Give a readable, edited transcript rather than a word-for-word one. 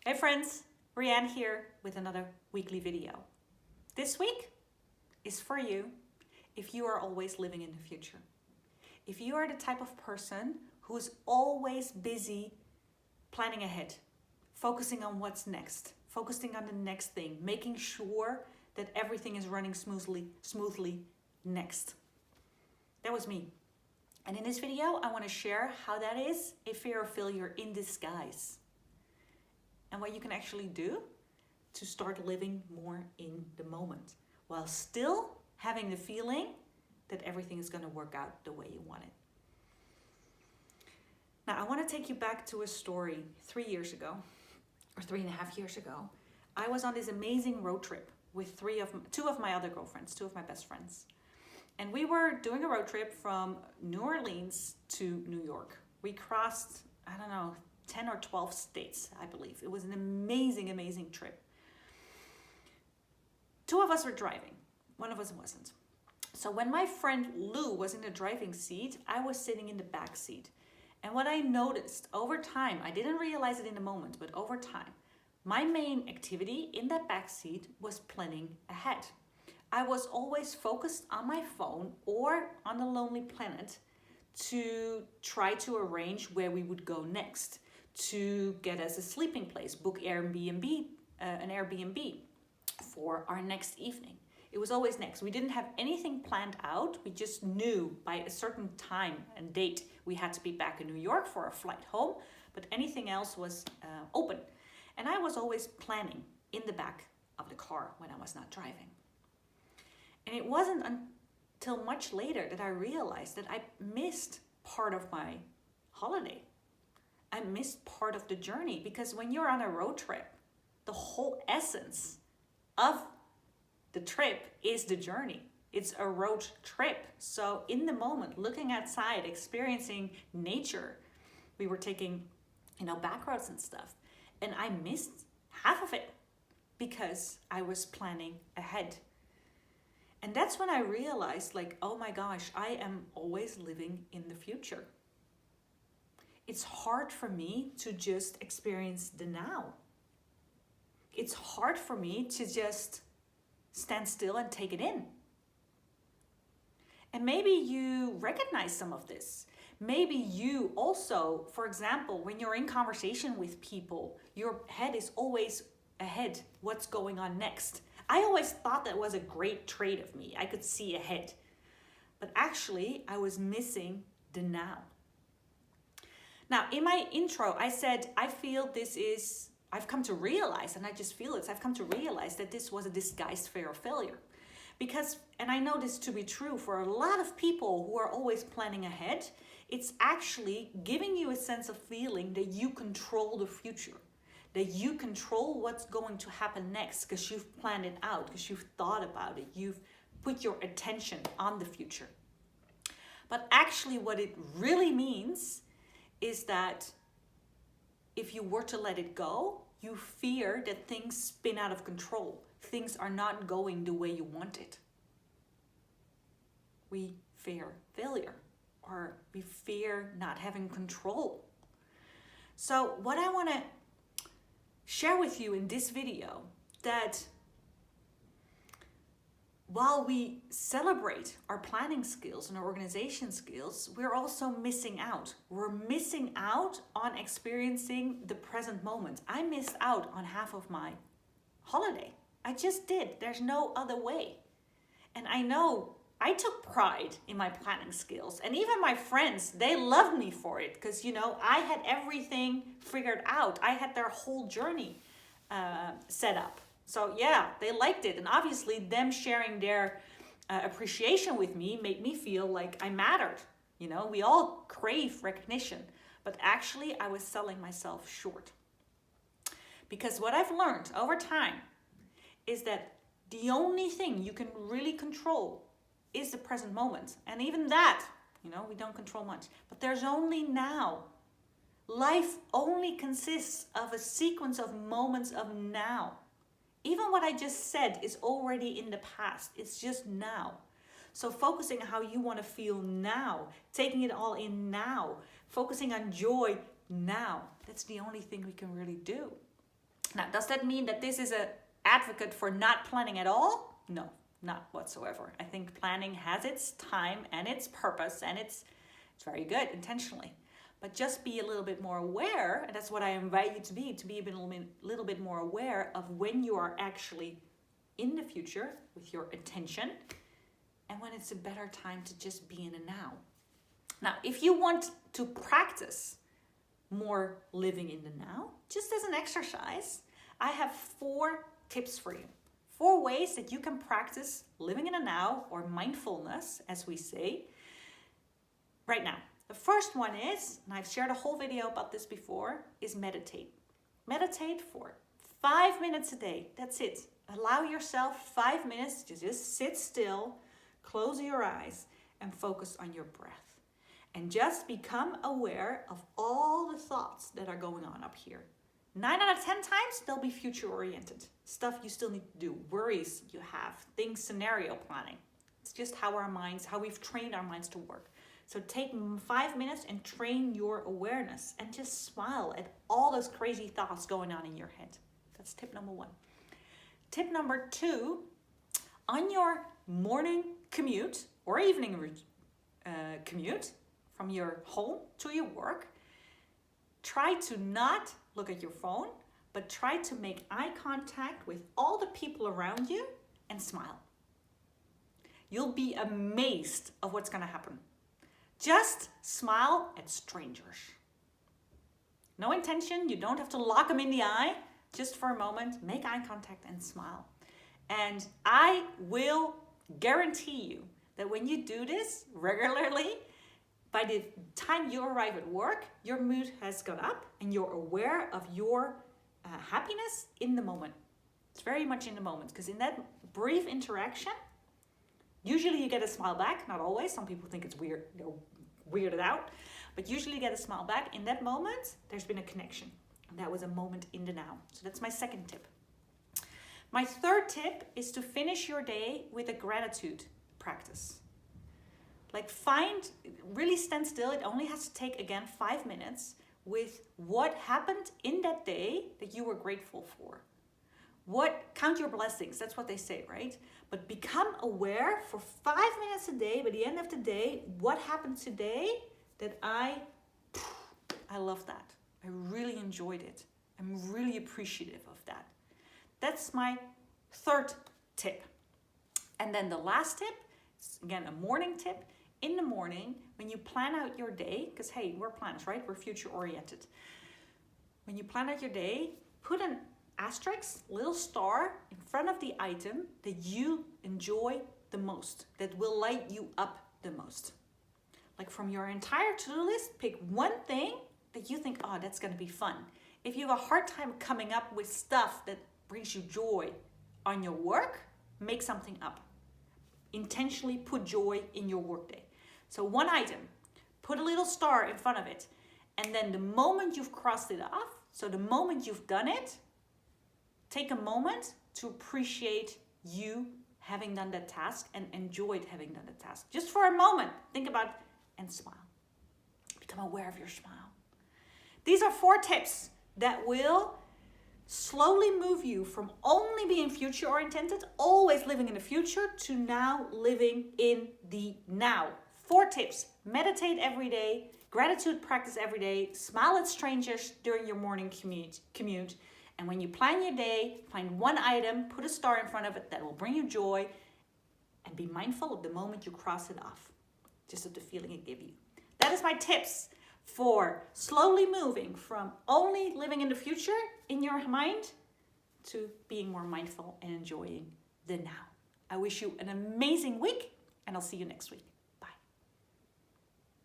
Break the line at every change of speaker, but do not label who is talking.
Hey friends, Rianne here with another weekly video. This week is for you if you are always living in the future. If you are the type of person who's always busy planning ahead, focusing on what's next, focusing on the next thing, making sure that everything is running smoothly next. That was me. And in this video, I want to share how that is a fear of failure in disguise. And what you can actually do to start living more in the moment while still having the feeling that everything is going to work out the way you want it. Now, I want to take you back to a story 3 years ago, or 3.5 years ago. I was on this amazing road trip with two of my other girlfriends, two of my best friends. And we were doing a road trip from New Orleans to New York. We crossed, 10 or 12 states, I believe. It was an amazing trip. Two of us were driving. One of us wasn't. So when my friend Lou was in the driving seat, I was sitting in the back seat. And what I noticed over time, I didn't realize it in the moment, but over time, my main activity in that back seat was planning ahead. I was always focused on my phone or on the Lonely Planet to try to arrange where we would go next, to get us a sleeping place, book an Airbnb for our next evening. It was always next. We didn't have anything planned out. We just knew by a certain time and date we had to be back in New York for a flight home, but anything else was open. And I was always planning in the back of the car when I was not driving. And it wasn't until much later that I realized that I missed part of my holiday. I missed part of the journey, because when you're on a road trip, the whole essence of the trip is the journey. It's a road trip. So in the moment, looking outside, experiencing nature, we were taking, back roads and stuff. And I missed half of it because I was planning ahead. And that's when I realized, oh my gosh, I am always living in the future. It's hard for me to just experience the now. It's hard for me to just stand still and take it in. And maybe you recognize some of this. Maybe you also, for example, when you're in conversation with people, your head is always ahead. What's going on next? I always thought that was a great trait of me. I could see ahead. But actually, I was missing the now. Now, in my intro, I said, I've come to realize, and I just feel it, I've come to realize that this was a disguised fear of failure. Because, and I know this to be true for a lot of people who are always planning ahead, it's actually giving you a sense of feeling that you control the future, that you control what's going to happen next because you've planned it out, because you've thought about it, you've put your attention on the future. But actually what it really means is that if you were to let it go, you fear that things spin out of control. Things are not going the way you want it. We fear failure, or we fear not having control. So what I want to share with you in this video, that while we celebrate our planning skills and our organization skills, we're also missing out. We're missing out on experiencing the present moment. I missed out on half of my holiday. I just did. There's no other way. And I know I took pride in my planning skills. And even my friends, they loved me for it because, I had everything figured out. I had their whole journey set up. So yeah, they liked it. And obviously them sharing their appreciation with me made me feel like I mattered. We all crave recognition, but actually I was selling myself short. Because what I've learned over time is that the only thing you can really control is the present moment. And even that, we don't control much, but there's only now. Life only consists of a sequence of moments of now. Even what I just said is already in the past. It's just now. So focusing on how you want to feel now, taking it all in now, focusing on joy now. That's the only thing we can really do. Now, does that mean that this is an advocate for not planning at all? No, not whatsoever. I think planning has its time and its purpose, and it's very good intentionally. But just be a little bit more aware, and that's what I invite you to be a little bit more aware of when you are actually in the future with your attention, and when it's a better time to just be in the now. Now, if you want to practice more living in the now, just as an exercise, I have 4 tips for you. 4 ways that you can practice living in the now, or mindfulness, as we say, right now. The first one is, and I've shared a whole video about this before, is meditate. Meditate for 5 minutes a day. That's it. Allow yourself 5 minutes to just sit still, close your eyes, and focus on your breath. And just become aware of all the thoughts that are going on up here. 9 out of 10 times, they'll be future-oriented. Stuff you still need to do, worries you have, things, scenario planning. It's just how we've trained our minds to work. So take 5 minutes and train your awareness and just smile at all those crazy thoughts going on in your head. That's tip number 1. Tip number 2, on your morning commute or evening commute from your home to your work, try to not look at your phone, but try to make eye contact with all the people around you and smile. You'll be amazed of what's going to happen. Just smile at strangers. No intention, you don't have to lock them in the eye. Just for a moment, make eye contact and smile. And I will guarantee you that when you do this regularly, by the time you arrive at work, your mood has gone up and you're aware of your happiness in the moment. It's very much in the moment, because in that brief interaction, usually you get a smile back, not always. Some people think it's weird, weirded out. But usually you get a smile back. In that moment, there's been a connection. And that was a moment in the now. So that's my second tip. My third tip is to finish your day with a gratitude practice. Like really stand still. It only has to take, again, 5 minutes with what happened in that day that you were grateful for. Count your blessings, that's what they say, right? But become aware for 5 minutes a day, by the end of the day, what happened today that I love that. I really enjoyed it. I'm really appreciative of that. That's my third tip. And then the last tip, again, a morning tip. In the morning, when you plan out your day, because hey, we're planners, right? We're future oriented. When you plan out your day, put an asterisk, little star in front of the item that you enjoy the most, that will light you up the most. Like from your entire to-do list, pick one thing that you think, oh, that's going to be fun. If you have a hard time coming up with stuff that brings you joy on your work, make something up. Intentionally put joy in your workday. So one item, put a little star in front of it, and then the moment you've crossed it off, so the moment you've done it, take a moment to appreciate you having done that task and enjoyed having done the task. Just for a moment, think about and smile. Become aware of your smile. These are 4 tips that will slowly move you from only being future oriented, always living in the future, to now living in the now. 4 tips. Meditate every day, gratitude practice every day, smile at strangers during your morning commute. And when you plan your day, find one item, put a star in front of it that will bring you joy, and be mindful of the moment you cross it off, just of the feeling it gives you. That is my tips for slowly moving from only living in the future in your mind to being more mindful and enjoying the now. I wish you an amazing week, and I'll see you next week.